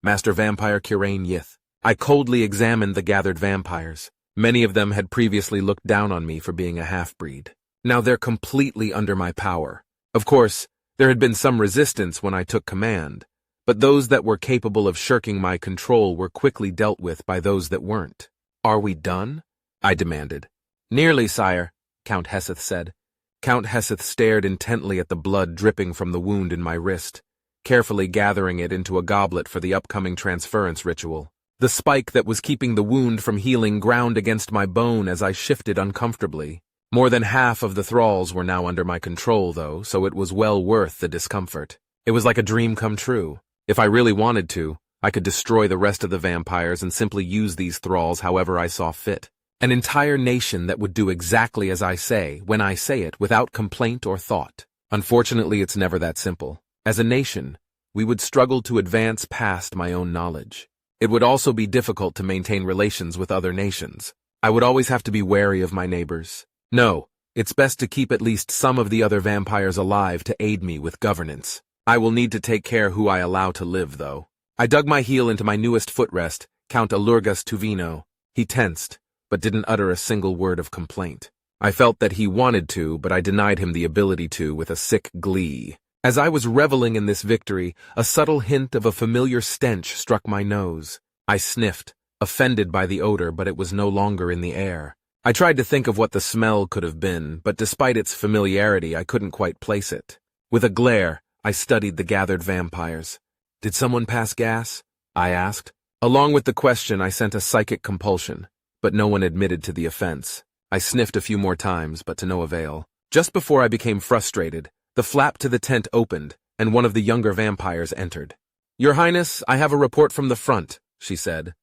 Master Vampire Kirain Yith. I coldly examined the gathered vampires. Many of them had previously looked down on me for being a half-breed. Now they're completely under my power. Of course, there had been some resistance when I took command, but those that were capable of shirking my control were quickly dealt with by those that weren't. "Are we done?" I demanded. "Nearly, sire," Count Heseth said. Count Heseth stared intently at the blood dripping from the wound in my wrist, carefully gathering it into a goblet for the upcoming transference ritual. The spike that was keeping the wound from healing ground against my bone as I shifted uncomfortably. More than half of the thralls were now under my control, though, so it was well worth the discomfort. It was like a dream come true. If I really wanted to, I could destroy the rest of the vampires and simply use these thralls however I saw fit. An entire nation that would do exactly as I say, when I say it, without complaint or thought. Unfortunately, it's never that simple. As a nation, we would struggle to advance past my own knowledge. It would also be difficult to maintain relations with other nations. I would always have to be wary of my neighbors. No, it's best to keep at least some of the other vampires alive to aid me with governance. I will need to take care who I allow to live, though. I dug my heel into my newest footrest, Count Alurgas Tuvino. He tensed, but didn't utter a single word of complaint. I felt that he wanted to, but I denied him the ability to with a sick glee. As I was reveling in this victory, a subtle hint of a familiar stench struck my nose. I sniffed, offended by the odor, but it was no longer in the air. I tried to think of what the smell could have been, but despite its familiarity, I couldn't quite place it. With a glare, I studied the gathered vampires. "Did someone pass gas?" I asked. Along with the question, I sent a psychic compulsion, but no one admitted to the offense. I sniffed a few more times, but to no avail. Just before I became frustrated, the flap to the tent opened, and one of the younger vampires entered. "Your Highness, I have a report from the front," she said.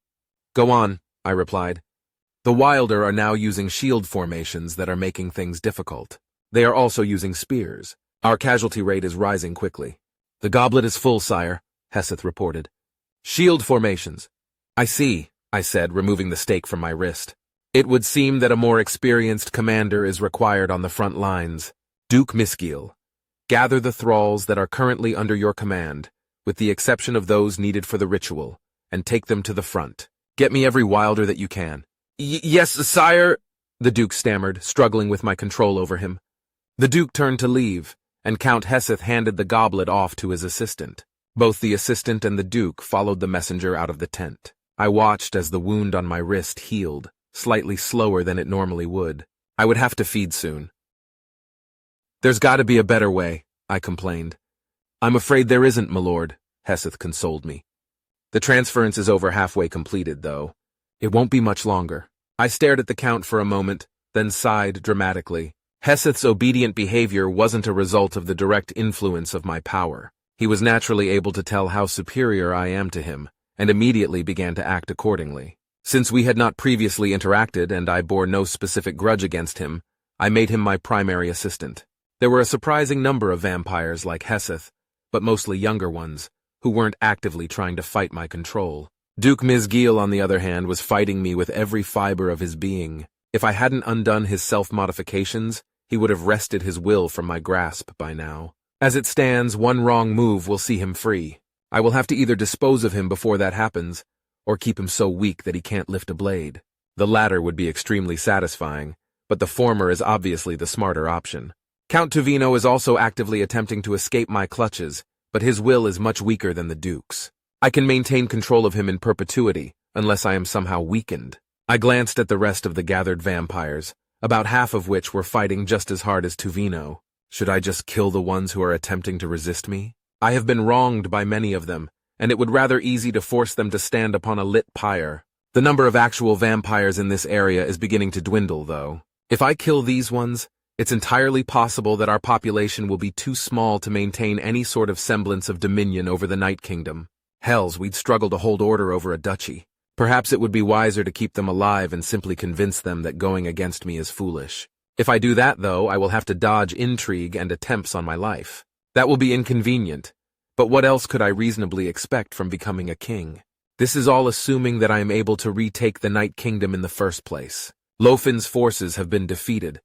"Go on," I replied. "The Wilder are now using shield formations that are making things difficult. They are also using spears. Our casualty rate is rising quickly." "The goblet is full, sire," Heseth reported. "Shield formations." "I see," I said, removing the stake from my wrist. "It would seem that a more experienced commander is required on the front lines. Duke Misgiel, gather the thralls that are currently under your command, with the exception of those needed for the ritual, and take them to the front. Get me every Wilder that you can." Yes, sire," the Duke stammered, struggling with my control over him. The Duke turned to leave, and Count Heseth handed the goblet off to his assistant. Both the assistant and the Duke followed the messenger out of the tent. I watched as the wound on my wrist healed, slightly slower than it normally would. I would have to feed soon. "There's got to be a better way," I complained. "I'm afraid there isn't, my lord," Heseth consoled me. "The transference is over halfway completed, though. It won't be much longer." I stared at the Count for a moment, then sighed dramatically. Heseth's obedient behavior wasn't a result of the direct influence of my power. He was naturally able to tell how superior I am to him, and immediately began to act accordingly. Since we had not previously interacted and I bore no specific grudge against him, I made him my primary assistant. There were a surprising number of vampires like Heseth, but mostly younger ones, who weren't actively trying to fight my control. Duke Misgiel, on the other hand, was fighting me with every fiber of his being. If I hadn't undone his self-modifications, he would have wrested his will from my grasp by now. As it stands, one wrong move will see him free. I will have to either dispose of him before that happens, or keep him so weak that he can't lift a blade. The latter would be extremely satisfying, but the former is obviously the smarter option. Count Tuvino is also actively attempting to escape my clutches, but his will is much weaker than the Duke's. I can maintain control of him in perpetuity, unless I am somehow weakened. I glanced at the rest of the gathered vampires, about half of which were fighting just as hard as Tuvino. Should I just kill the ones who are attempting to resist me? I have been wronged by many of them, and it would rather easy to force them to stand upon a lit pyre. The number of actual vampires in this area is beginning to dwindle, though. If I kill these ones, it's entirely possible that our population will be too small to maintain any sort of semblance of dominion over the Night Kingdom. Hells, we'd struggle to hold order over a duchy. Perhaps it would be wiser to keep them alive and simply convince them that going against me is foolish. If I do that, though, I will have to dodge intrigue and attempts on my life. That will be inconvenient, but what else could I reasonably expect from becoming a king? This is all assuming that I am able to retake the Night Kingdom in the first place. Lofin's forces have been defeated,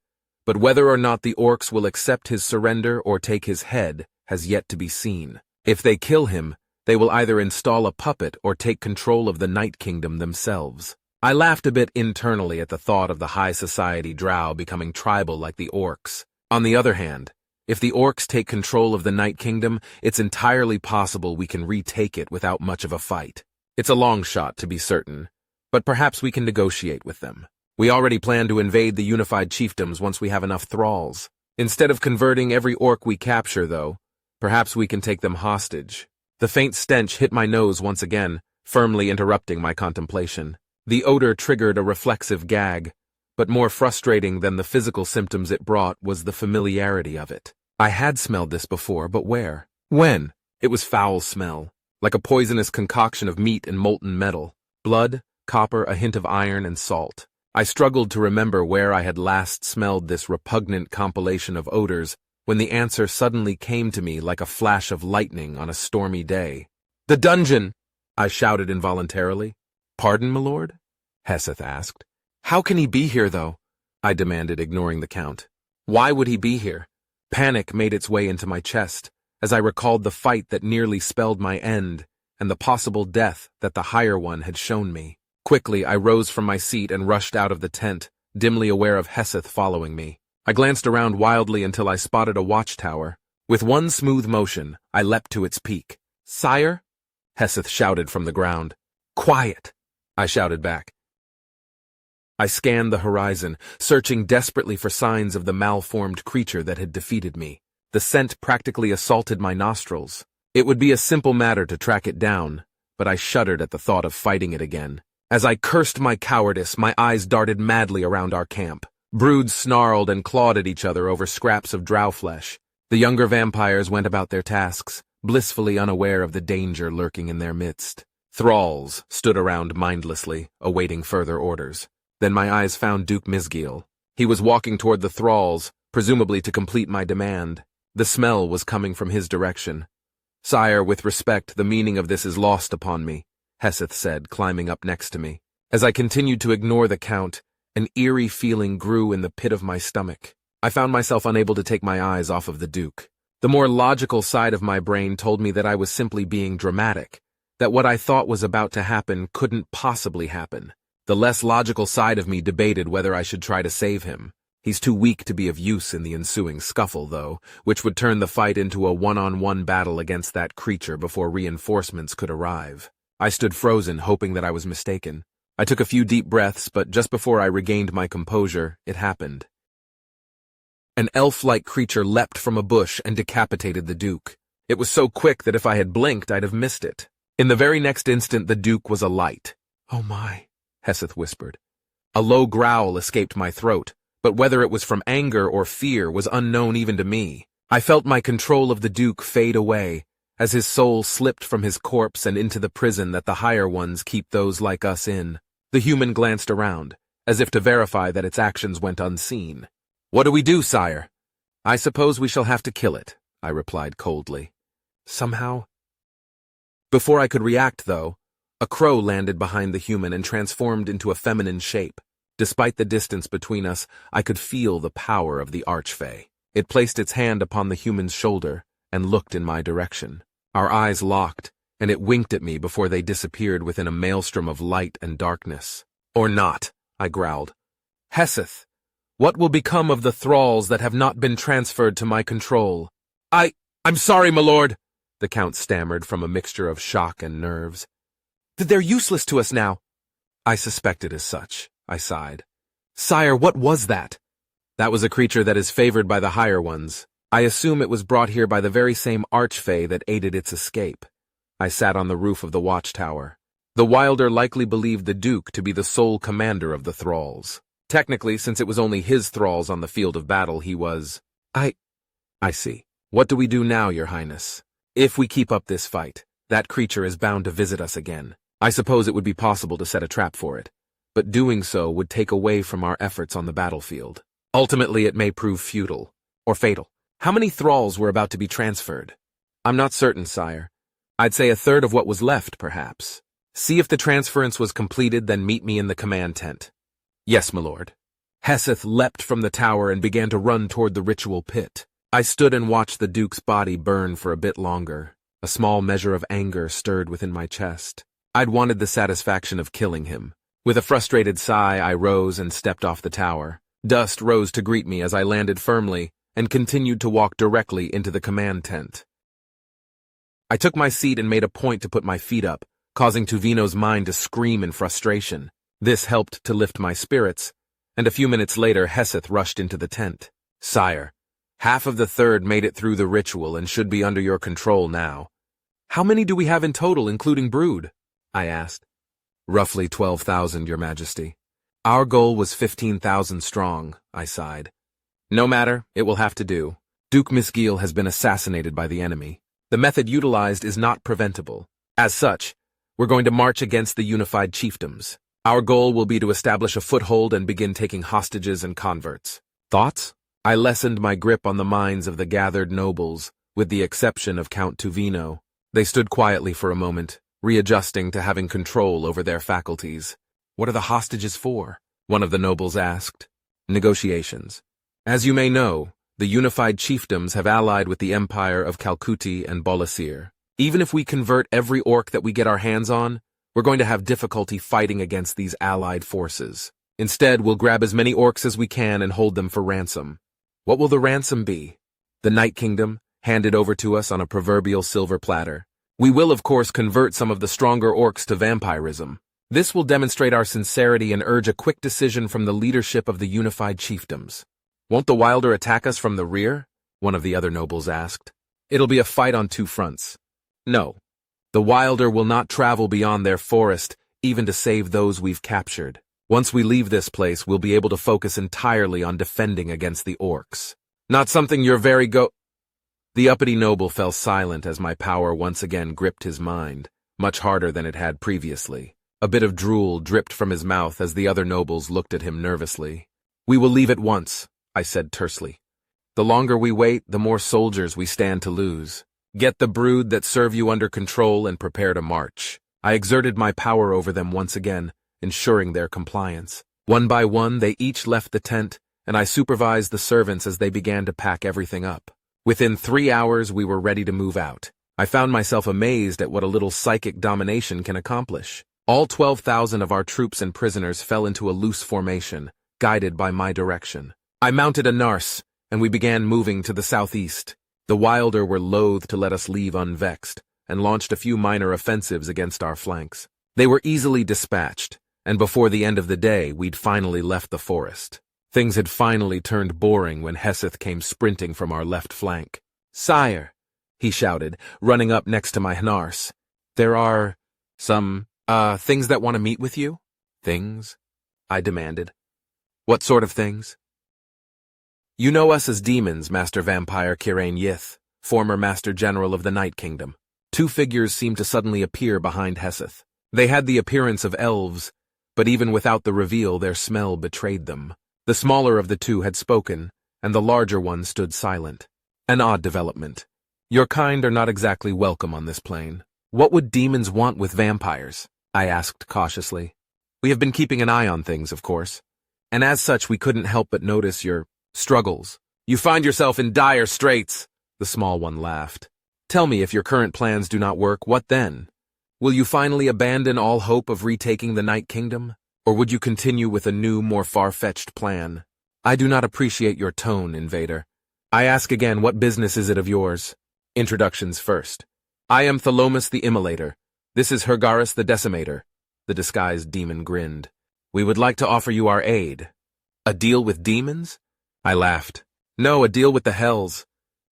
but whether or not the orcs will accept his surrender or take his head has yet to be seen. If they kill him, They will either install a puppet or take control of the Night Kingdom themselves. I laughed a bit internally at the thought of the high society drow becoming tribal like the orcs. On the other hand, if the orcs take control of the Night Kingdom, it's entirely possible we can retake it without much of a fight. It's a long shot, to be certain, but perhaps we can negotiate with them. We already plan to invade the unified chiefdoms once we have enough thralls. Instead of converting every orc we capture, though, perhaps we can take them hostage. The faint stench hit my nose once again, firmly interrupting my contemplation. The odor triggered a reflexive gag, but more frustrating than the physical symptoms it brought was the familiarity of it. I had smelled this before, but where? When? It was foul smell, like a poisonous concoction of meat and molten metal. Blood, copper, a hint of iron, and salt. I struggled to remember where I had last smelled this repugnant compilation of odors when the answer suddenly came to me like a flash of lightning on a stormy day. "The dungeon!" I shouted involuntarily. "Pardon, my lord?" Heseth asked. "How can he be here, though?" I demanded, ignoring the count. Why would he be here? Panic made its way into my chest as I recalled the fight that nearly spelled my end and the possible death that the higher one had shown me. Quickly, I rose from my seat and rushed out of the tent, dimly aware of Heseth following me. I glanced around wildly until I spotted a watchtower. With one smooth motion, I leapt to its peak. "Sire?" Heseth shouted from the ground. "Quiet!" I shouted back. I scanned the horizon, searching desperately for signs of the malformed creature that had defeated me. The scent practically assaulted my nostrils. It would be a simple matter to track it down, but I shuddered at the thought of fighting it again. As I cursed my cowardice, my eyes darted madly around our camp. Broods snarled and clawed at each other over scraps of drow flesh. The younger vampires went about their tasks, blissfully unaware of the danger lurking in their midst. Thralls stood around mindlessly, awaiting further orders. Then my eyes found Duke Misgiel. He was walking toward the thralls, presumably to complete my demand. The smell was coming from his direction. "Sire, with respect, the meaning of this is lost upon me," Heseth said, climbing up next to me. As I continued to ignore the count, an eerie feeling grew in the pit of my stomach. I found myself unable to take my eyes off of the Duke. The more logical side of my brain told me that I was simply being dramatic, that what I thought was about to happen couldn't possibly happen. The less logical side of me debated whether I should try to save him. He's too weak to be of use in the ensuing scuffle, though, which would turn the fight into a one-on-one battle against that creature before reinforcements could arrive. I stood frozen, hoping that I was mistaken. I took a few deep breaths, but just before I regained my composure, it happened. An elf-like creature leapt from a bush and decapitated the Duke. It was so quick that if I had blinked, I'd have missed it. In the very next instant, the Duke was alight. "Oh my," Heseth whispered. A low growl escaped my throat, but whether it was from anger or fear was unknown even to me. I felt my control of the Duke fade away, as his soul slipped from his corpse and into the prison that the higher ones keep those like us in. The human glanced around, as if to verify that its actions went unseen. "What do we do, sire?" "I suppose we shall have to kill it," I replied coldly. "Somehow?" Before I could react, though, a crow landed behind the human and transformed into a feminine shape. Despite the distance between us, I could feel the power of the Archfey. It placed its hand upon the human's shoulder and looked in my direction. Our eyes locked, and it winked at me before they disappeared within a maelstrom of light and darkness. "Or not," I growled. "Heseth, what will become of the thralls that have not been transferred to my control?" I'm sorry, my lord," the Count stammered from a mixture of shock and nerves. "They're useless to us now." "I suspected as such," I sighed. "Sire, what was that?" "That was a creature that is favored by the higher ones. I assume it was brought here by the very same Archfey that aided its escape." I sat on the roof of the watchtower. The Wilder likely believed the Duke to be the sole commander of the thralls. Technically, since it was only his thralls on the field of battle, he was... I see. What do we do now, Your Highness? If we keep up this fight, that creature is bound to visit us again. I suppose it would be possible to set a trap for it, but doing so would take away from our efforts on the battlefield. Ultimately, it may prove futile, or fatal. How many thralls were about to be transferred? I'm not certain, sire. I'd say a third of what was left, perhaps. See if the transference was completed, then meet me in the command tent. Yes, my lord. Heseth leapt from the tower and began to run toward the ritual pit. I stood and watched the Duke's body burn for a bit longer. A small measure of anger stirred within my chest. I'd wanted the satisfaction of killing him. With a frustrated sigh, I rose and stepped off the tower. Dust rose to greet me as I landed firmly and continued to walk directly into the command tent. I took my seat and made a point to put my feet up, causing Tuvino's mind to scream in frustration. This helped to lift my spirits, and a few minutes later Heseth rushed into the tent. "Sire, half of the third made it through the ritual and should be under your control now. How many do we have in total, including brood?" I asked. "Roughly 12,000, Your Majesty. Our goal was 15,000 strong," I sighed. "No matter, it will have to do. Duke Misgil has been assassinated by the enemy. The method utilized is not preventable. As such, we're going to march against the unified chiefdoms. Our goal will be to establish a foothold and begin taking hostages and converts. Thoughts?" I lessened my grip on the minds of the gathered nobles, with the exception of Count Tuvino. They stood quietly for a moment, readjusting to having control over their faculties. "What are the hostages for?" one of the nobles asked. "Negotiations. As you may know, the unified chiefdoms have allied with the Empire of Kalkuti and Bolasir. Even if we convert every orc that we get our hands on, we're going to have difficulty fighting against these allied forces. Instead, we'll grab as many orcs as we can and hold them for ransom." "What will the ransom be?" "The Night Kingdom, handed over to us on a proverbial silver platter. We will, of course, convert some of the stronger orcs to vampirism. This will demonstrate our sincerity and urge a quick decision from the leadership of the unified chiefdoms." "Won't the Wilder attack us from the rear?" one of the other nobles asked. "It'll be a fight on two fronts." "No. The Wilder will not travel beyond their forest, even to save those we've captured. Once we leave this place, we'll be able to focus entirely on defending against the orcs." "Not something you're very The uppity noble fell silent as my power once again gripped his mind, much harder than it had previously. A bit of drool dripped from his mouth as the other nobles looked at him nervously. "We will leave at once," I said tersely. "The longer we wait, the more soldiers we stand to lose. Get the brood that serve you under control and prepare to march." I exerted my power over them once again, ensuring their compliance. One by one, they each left the tent, and I supervised the servants as they began to pack everything up. Within 3 hours, we were ready to move out. I found myself amazed at what a little psychic domination can accomplish. All 12,000 of our troops and prisoners fell into a loose formation, guided by my direction. I mounted a Nars, and we began moving to the southeast. The Wilder were loath to let us leave unvexed, and launched a few minor offensives against our flanks. They were easily dispatched, and before the end of the day, we'd finally left the forest. Things had finally turned boring when Heseth came sprinting from our left flank. "Sire," he shouted, running up next to my Nars. "There are some, things that want to meet with you?" "Things?" I demanded. "What sort of things?" "You know us as demons, Master Vampire Kirain Yith, former Master General of the Night Kingdom." Two figures seemed to suddenly appear behind Heseth. They had the appearance of elves, but even without the reveal, their smell betrayed them. The smaller of the two had spoken, and the larger one stood silent. An odd development. "Your kind are not exactly welcome on this plane. What would demons want with vampires?" I asked cautiously. "We have been keeping an eye on things, of course, and as such we couldn't help but notice your struggles." "You find yourself in dire straits," the small one laughed. "Tell me, if your current plans do not work, what then? Will you finally abandon all hope of retaking the Night Kingdom? Or would you continue with a new, more far-fetched plan?" "I do not appreciate your tone, invader. I ask again, what business is it of yours?" "Introductions first. I am Thalomus the Immolator. This is Hergaris the Decimator." The disguised demon grinned. "We would like to offer you our aid." "A deal with demons?" I laughed. "No, a deal with the hells."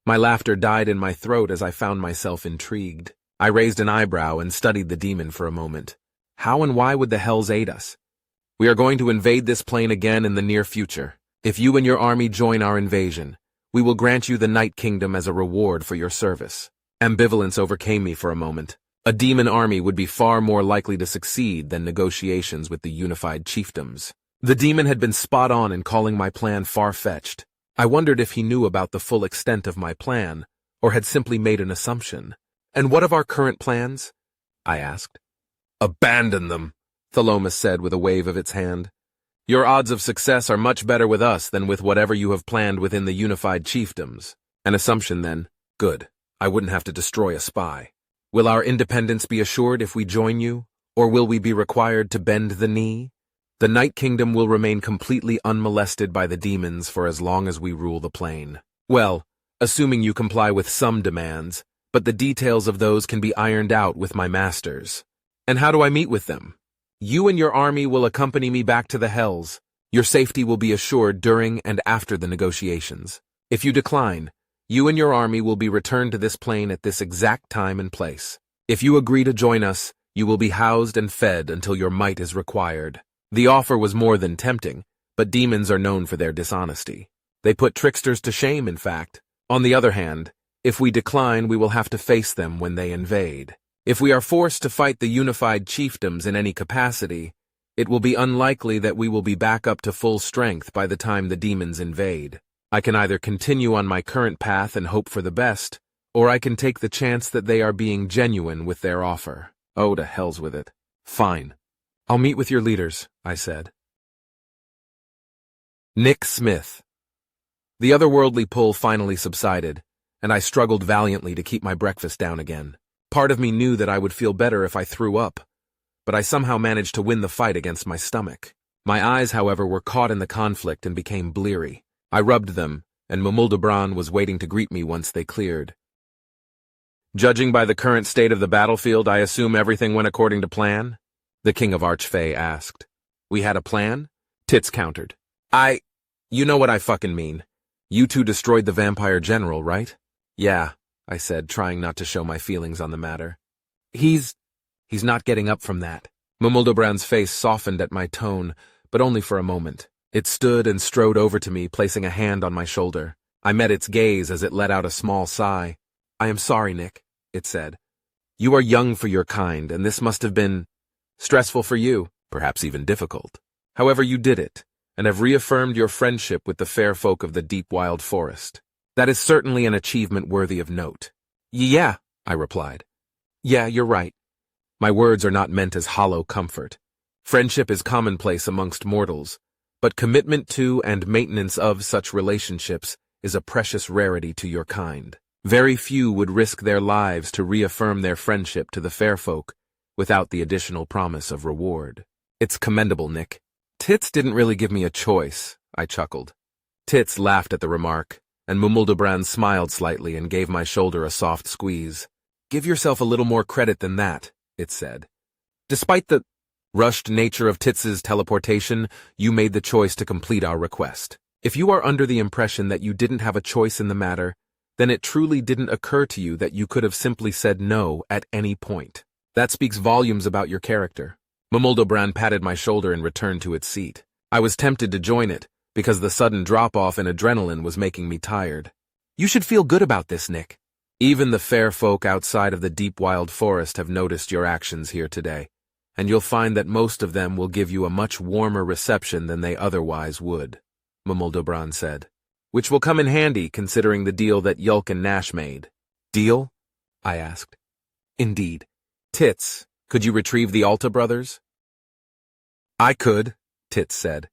My laughter died in my throat as I found myself intrigued. I raised an eyebrow and studied the demon for a moment. "How and why would the hells aid us?" "We are going to invade this plane again in the near future. If you and your army join our invasion, we will grant you the Night Kingdom as a reward for your service." Ambivalence overcame me for a moment. A demon army would be far more likely to succeed than negotiations with the unified chiefdoms. The demon had been spot on in calling my plan far-fetched. I wondered if he knew about the full extent of my plan, or had simply made an assumption. "And what of our current plans?" I asked. "Abandon them," Thalomus said with a wave of its hand. "Your odds of success are much better with us than with whatever you have planned within the unified chiefdoms." "An assumption, then. Good. I wouldn't have to destroy a spy." Will our independence be assured if we join you, or will we be required to bend the knee? The Night Kingdom will remain completely unmolested by the demons for as long as we rule the plane. Well, assuming you comply with some demands, but the details of those can be ironed out with my masters. And how do I meet with them? You and your army will accompany me back to the Hells. Your safety will be assured during and after the negotiations. If you decline, you and your army will be returned to this plane at this exact time and place. If you agree to join us, you will be housed and fed until your might is required. The offer was more than tempting, but demons are known for their dishonesty. They put tricksters to shame, in fact. On the other hand, if we decline, we will have to face them when they invade. If we are forced to fight the unified chiefdoms in any capacity, it will be unlikely that we will be back up to full strength by the time the demons invade. I can either continue on my current path and hope for the best, or I can take the chance that they are being genuine with their offer. Oh, to hells with it. Fine. I'll meet with your leaders, I said. Nick Smith. The otherworldly pull finally subsided, and I struggled valiantly to keep my breakfast down again. Part of me knew that I would feel better if I threw up, but I somehow managed to win the fight against my stomach. My eyes, however, were caught in the conflict and became bleary. I rubbed them, and Mumuldabran was waiting to greet me once they cleared. Judging by the current state of the battlefield, I assume everything went according to plan? The King of HFY asked. We had a plan? Tits countered. You know what I fucking mean. You two destroyed the vampire general, right? Yeah, I said, trying not to show my feelings on the matter. He's not getting up from that. Mumuldabran's face softened at my tone, but only for a moment. It stood and strode over to me, placing a hand on my shoulder. I met its gaze as it let out a small sigh. I am sorry, Nick, it said. You are young for your kind, and this must have been stressful for you, perhaps even difficult. However, you did it, and have reaffirmed your friendship with the fair folk of the deep wild forest. That is certainly an achievement worthy of note. Yeah, I replied. Yeah, you're right. My words are not meant as hollow comfort. Friendship is commonplace amongst mortals, but commitment to and maintenance of such relationships is a precious rarity to your kind. Very few would risk their lives to reaffirm their friendship to the fair folk without the additional promise of reward. It's commendable, Nick. Tits didn't really give me a choice, I chuckled. Tits laughed at the remark, and Mumuldabran smiled slightly and gave my shoulder a soft squeeze. Give yourself a little more credit than that, it said. Despite the rushed nature of Tits's teleportation, you made the choice to complete our request. If you are under the impression that you didn't have a choice in the matter, then it truly didn't occur to you that you could have simply said no at any point. That speaks volumes about your character. Mumuldabran patted my shoulder and returned to its seat. I was tempted to join it, because the sudden drop-off in adrenaline was making me tired. You should feel good about this, Nick. Even the fair folk outside of the deep wild forest have noticed your actions here today, and you'll find that most of them will give you a much warmer reception than they otherwise would, Mumuldabran said. Which will come in handy considering the deal that Yulk and Nash made. Deal? I asked. Indeed. Tits, could you retrieve the Alta brothers? I could, Tits said.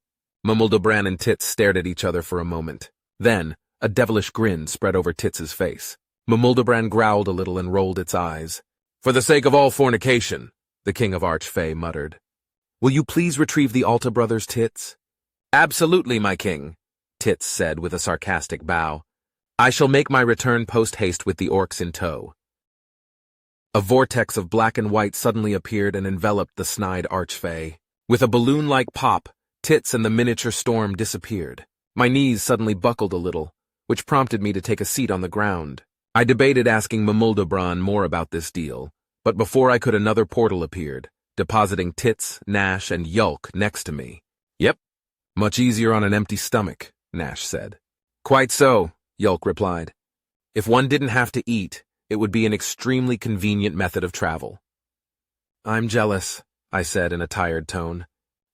Mumuldabran and Tits stared at each other for a moment. Then, a devilish grin spread over Tits's face. Mumuldabran growled a little and rolled its eyes. For the sake of all fornication, the King of HFY muttered. Will you please retrieve the Alta brothers, Tits? Absolutely, my king, Tits said with a sarcastic bow. I shall make my return post-haste with the orcs in tow. A vortex of black and white suddenly appeared and enveloped the snide HFY. With a balloon-like pop, Tits and the miniature storm disappeared. My knees suddenly buckled a little, which prompted me to take a seat on the ground. I debated asking Mumuldabran more about this deal, but before I could another portal appeared, depositing Tits, Nash, and Yulk next to me. Yep, much easier on an empty stomach, Nash said. Quite so, Yulk replied. If one didn't have to eat, it would be an extremely convenient method of travel. I'm jealous, I said in a tired tone.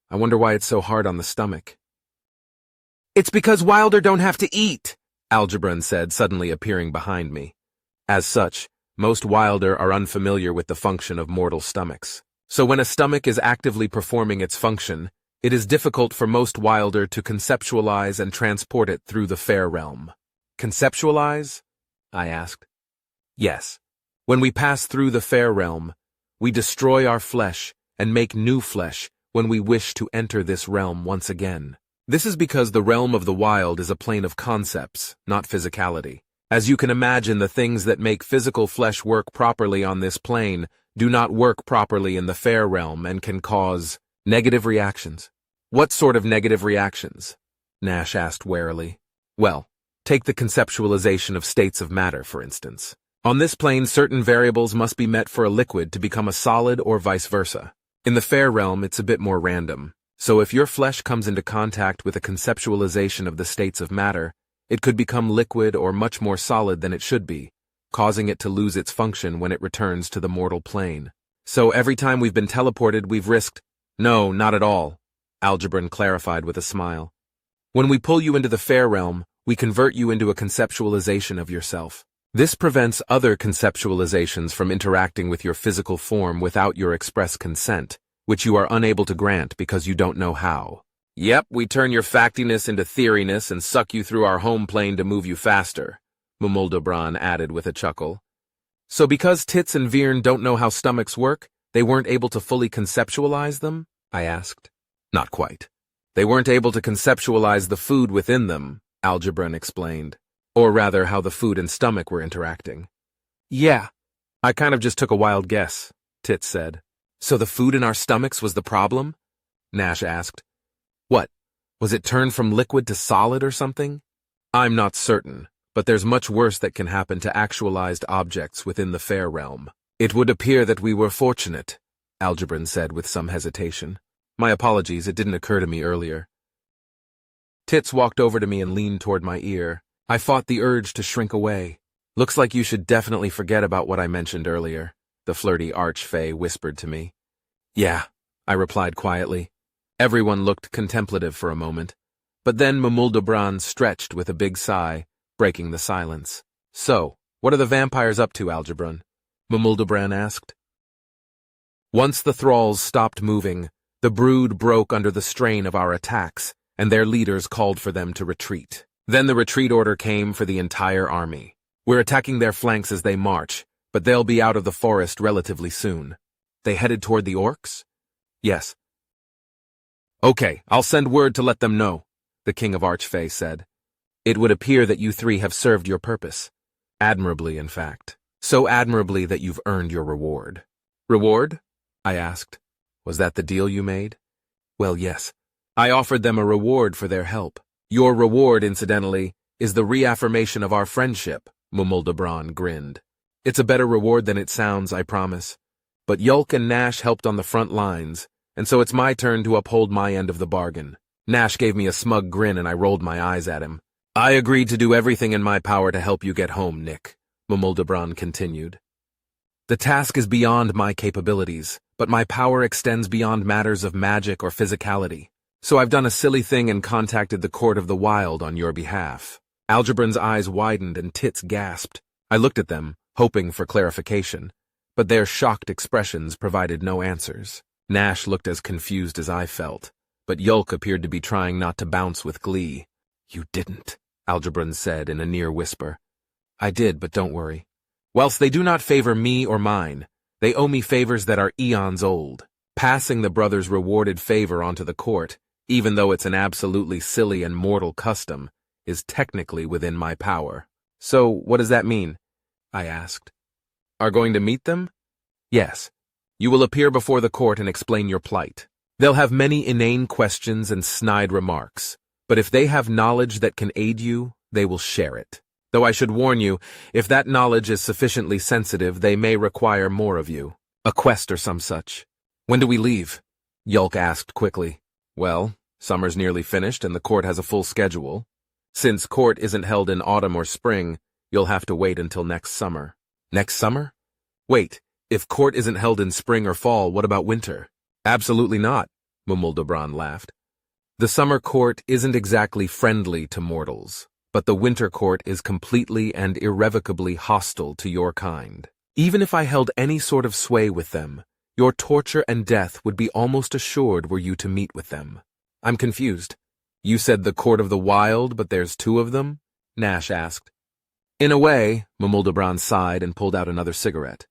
I wonder why it's so hard on the stomach. It's because Wilder don't have to eat, Algebran said, suddenly appearing behind me. As such, most Wilder are unfamiliar with the function of mortal stomachs. So when a stomach is actively performing its function, it is difficult for most Wilder to conceptualize and transport it through the fair realm. Conceptualize? I asked. Yes. When we pass through the fair realm, we destroy our flesh and make new flesh when we wish to enter this realm once again. This is because the realm of the wild is a plane of concepts, not physicality. As you can imagine, the things that make physical flesh work properly on this plane do not work properly in the fair realm and can cause negative reactions. What sort of negative reactions? Nash asked warily. Well, take the conceptualization of states of matter, for instance. On this plane, certain variables must be met for a liquid to become a solid or vice versa. In the fair realm, it's a bit more random. So if your flesh comes into contact with a conceptualization of the states of matter, it could become liquid or much more solid than it should be, causing it to lose its function when it returns to the mortal plane. So every time we've been teleported, we've risked— No, not at all, Algebran clarified with a smile. When we pull you into the fair realm, we convert you into a conceptualization of yourself. This prevents other conceptualizations from interacting with your physical form without your express consent, which you are unable to grant because you don't know how. Yep, we turn your factiness into theoriness and suck you through our home plane to move you faster, Mumuldobran added with a chuckle. So because Tits and Virn don't know how stomachs work, they weren't able to fully conceptualize them? I asked. Not quite. They weren't able to conceptualize the food within them, Algebran explained. Or rather, how the food and stomach were interacting. Yeah, I kind of just took a wild guess, Tits said. So the food in our stomachs was the problem? Nash asked. What? Was it turned from liquid to solid or something? I'm not certain, but there's much worse that can happen to actualized objects within the fair realm. It would appear that we were fortunate, Algebran said with some hesitation. My apologies, it didn't occur to me earlier. Tits walked over to me and leaned toward my ear. I fought the urge to shrink away. Looks like you should definitely forget about what I mentioned earlier, the flirty archfey whispered to me. Yeah, I replied quietly. Everyone looked contemplative for a moment, but then Mumuldobran stretched with a big sigh, breaking the silence. So, what are the vampires up to, Algebran? Mumuldobran asked. Once the thralls stopped moving, the brood broke under the strain of our attacks, and their leaders called for them to retreat. Then the retreat order came for the entire army. We're attacking their flanks as they march, but they'll be out of the forest relatively soon. They headed toward the orcs? Yes. Okay, I'll send word to let them know, the King of Archfey said. It would appear that you three have served your purpose. Admirably, in fact. So admirably that you've earned your reward. Reward? I asked. Was that the deal you made? Well, yes. I offered them a reward for their help. Your reward, incidentally, is the reaffirmation of our friendship, Mumuldobran grinned. It's a better reward than it sounds, I promise. But Yulk and Nash helped on the front lines, and so it's my turn to uphold my end of the bargain. Nash gave me a smug grin and I rolled my eyes at him. I agreed to do everything in my power to help you get home, Nick, Mumuldobran continued. The task is beyond my capabilities, but my power extends beyond matters of magic or physicality. So I've done a silly thing and contacted the Court of the Wild on your behalf. Algebran's eyes widened and Tits gasped. I looked at them, hoping for clarification, but their shocked expressions provided no answers. Nash looked as confused as I felt, but Yulk appeared to be trying not to bounce with glee. You didn't, Algebran said in a near whisper. I did, but don't worry. Whilst they do not favor me or mine, they owe me favors that are eons old. Passing the brothers' rewarded favor onto the court, even though it's an absolutely silly and mortal custom, is technically within my power. So, what does that mean? I asked. Are going to meet them? Yes. You will appear before the court and explain your plight. They'll have many inane questions and snide remarks, but if they have knowledge that can aid you, they will share it. Though I should warn you, if that knowledge is sufficiently sensitive, they may require more of you. A quest or some such. When do we leave? Yulk asked quickly. Well, summer's nearly finished and the court has a full schedule. Since court isn't held in autumn or spring, you'll have to wait until next summer. Next summer? Wait, if court isn't held in spring or fall, what about winter? Absolutely not, Mumuldobran laughed. The summer court isn't exactly friendly to mortals, but the winter court is completely and irrevocably hostile to your kind. Even if I held any sort of sway with them, your torture and death would be almost assured were you to meet with them. I'm confused. You said the Court of the Wild, but there's two of them? Nash asked. In a way, Mumuldabran sighed and pulled out another cigarette.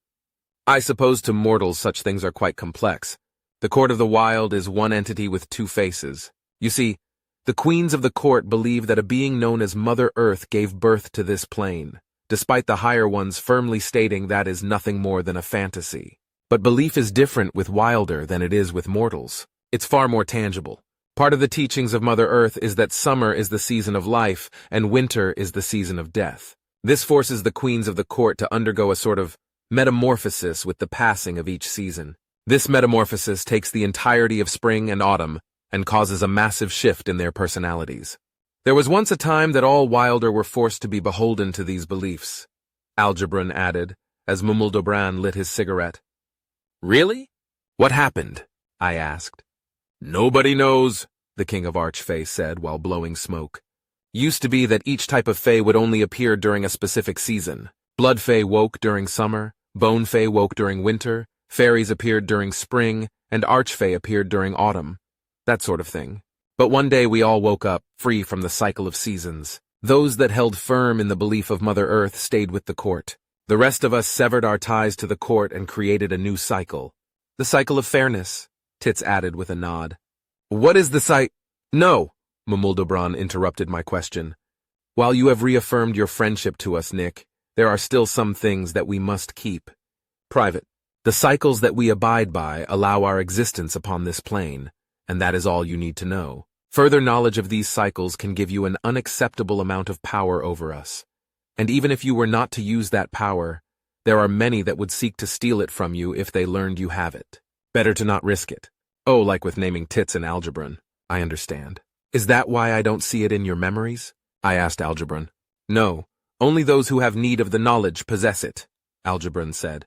I suppose to mortals such things are quite complex. The Court of the Wild is one entity with two faces. You see, the queens of the court believe that a being known as Mother Earth gave birth to this plane, despite the higher ones firmly stating that is nothing more than a fantasy. But belief is different with Wilder than it is with mortals. It's far more tangible. Part of the teachings of Mother Earth is that summer is the season of life and winter is the season of death. This forces the queens of the court to undergo a sort of metamorphosis with the passing of each season. This metamorphosis takes the entirety of spring and autumn and causes a massive shift in their personalities. There was once a time that all Wilder were forced to be beholden to these beliefs, Algebran added, as Mumuldabran lit his cigarette. Really? What happened? I asked. Nobody knows, the King of Archfey said while blowing smoke. Used to be that each type of Fey would only appear during a specific season. Blood Fey woke during summer, Bone Fey woke during winter, Fairies appeared during spring, and Archfey appeared during autumn. That sort of thing. But one day we all woke up, free from the cycle of seasons. Those that held firm in the belief of Mother Earth stayed with the court. The rest of us severed our ties to the court and created a new cycle. The cycle of fairness, Tits added with a nod. What is the No, Mumuldabran interrupted my question. While you have reaffirmed your friendship to us, Nick, there are still some things that we must keep private. The cycles that we abide by allow our existence upon this plane, and that is all you need to know. Further knowledge of these cycles can give you an unacceptable amount of power over us. And even if you were not to use that power, there are many that would seek to steal it from you if they learned you have it. Better to not risk it. Oh, like with naming Tits and Algebran. I understand. Is that why I don't see it in your memories? I asked Algebran. No, only those who have need of the knowledge possess it, Algebran said.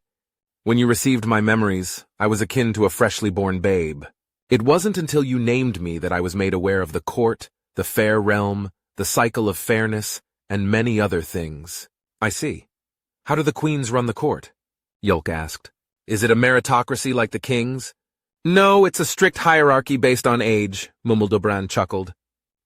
When you received my memories, I was akin to a freshly born babe. It wasn't until you named me that I was made aware of the court, the fair realm, the cycle of fairness, and many other things. I see. How do the queens run the court? Yulk asked. Is it a meritocracy like the kings? No, it's a strict hierarchy based on age, Mumuldabran chuckled.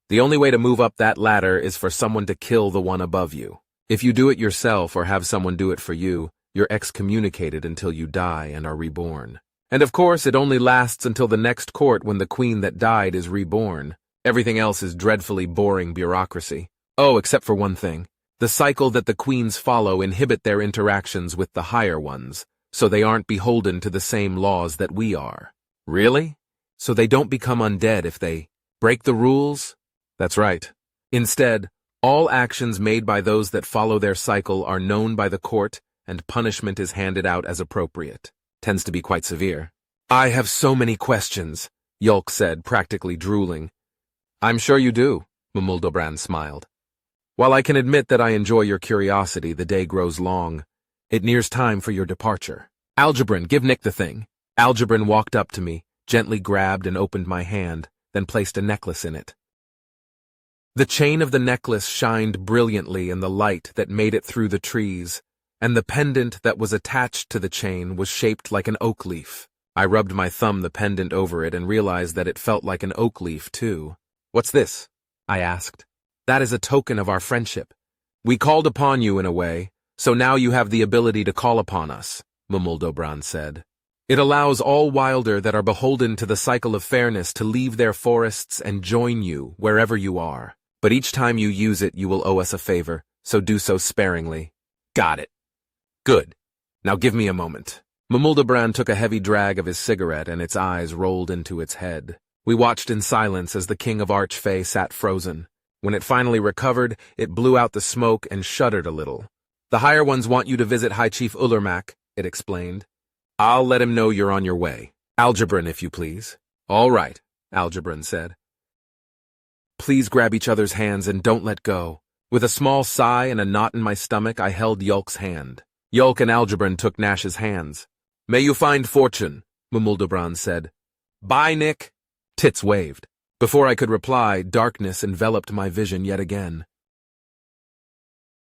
The only way to move up that ladder is for someone to kill the one above you. If you do it yourself or have someone do it for you, you're excommunicated until you die and are reborn. And of course, it only lasts until the next court when the queen that died is reborn. Everything else is dreadfully boring bureaucracy. Oh, except for one thing. The cycle that the queens follow inhibit their interactions with the higher ones, so they aren't beholden to the same laws that we are. Really? So they don't become undead if they break the rules? That's right. Instead, all actions made by those that follow their cycle are known by the court, and punishment is handed out as appropriate. Tends to be quite severe. I have so many questions, Yulk said, practically drooling. I'm sure you do, Mumuldabran smiled. While I can admit that I enjoy your curiosity, the day grows long. It nears time for your departure. Algebran, give Nick the thing. Algebran walked up to me, gently grabbed and opened my hand, then placed a necklace in it. The chain of the necklace shined brilliantly in the light that made it through the trees, and the pendant that was attached to the chain was shaped like an oak leaf. I rubbed my thumb the pendant over it and realized that it felt like an oak leaf, too. What's this? I asked. That is a token of our friendship. We called upon you in a way, so now you have the ability to call upon us, Mumuldabran said. It allows all Wilder that are beholden to the cycle of fairness to leave their forests and join you wherever you are. But each time you use it, you will owe us a favor, so do so sparingly. Got it. Good. Now give me a moment. Mumuldabran took a heavy drag of his cigarette and its eyes rolled into its head. We watched in silence as the King of Archfey sat frozen. When it finally recovered, it blew out the smoke and shuddered a little. The higher ones want you to visit High Chief Ulermak, it explained. I'll let him know you're on your way. Algebran, if you please. All right, Algebran said. Please grab each other's hands and don't let go. With a small sigh and a knot in my stomach, I held Yulk's hand. Yulk and Algebran took Nash's hands. May you find fortune, Mumuldabran said. Bye, Nick. Tits waved. Before I could reply, darkness enveloped my vision yet again.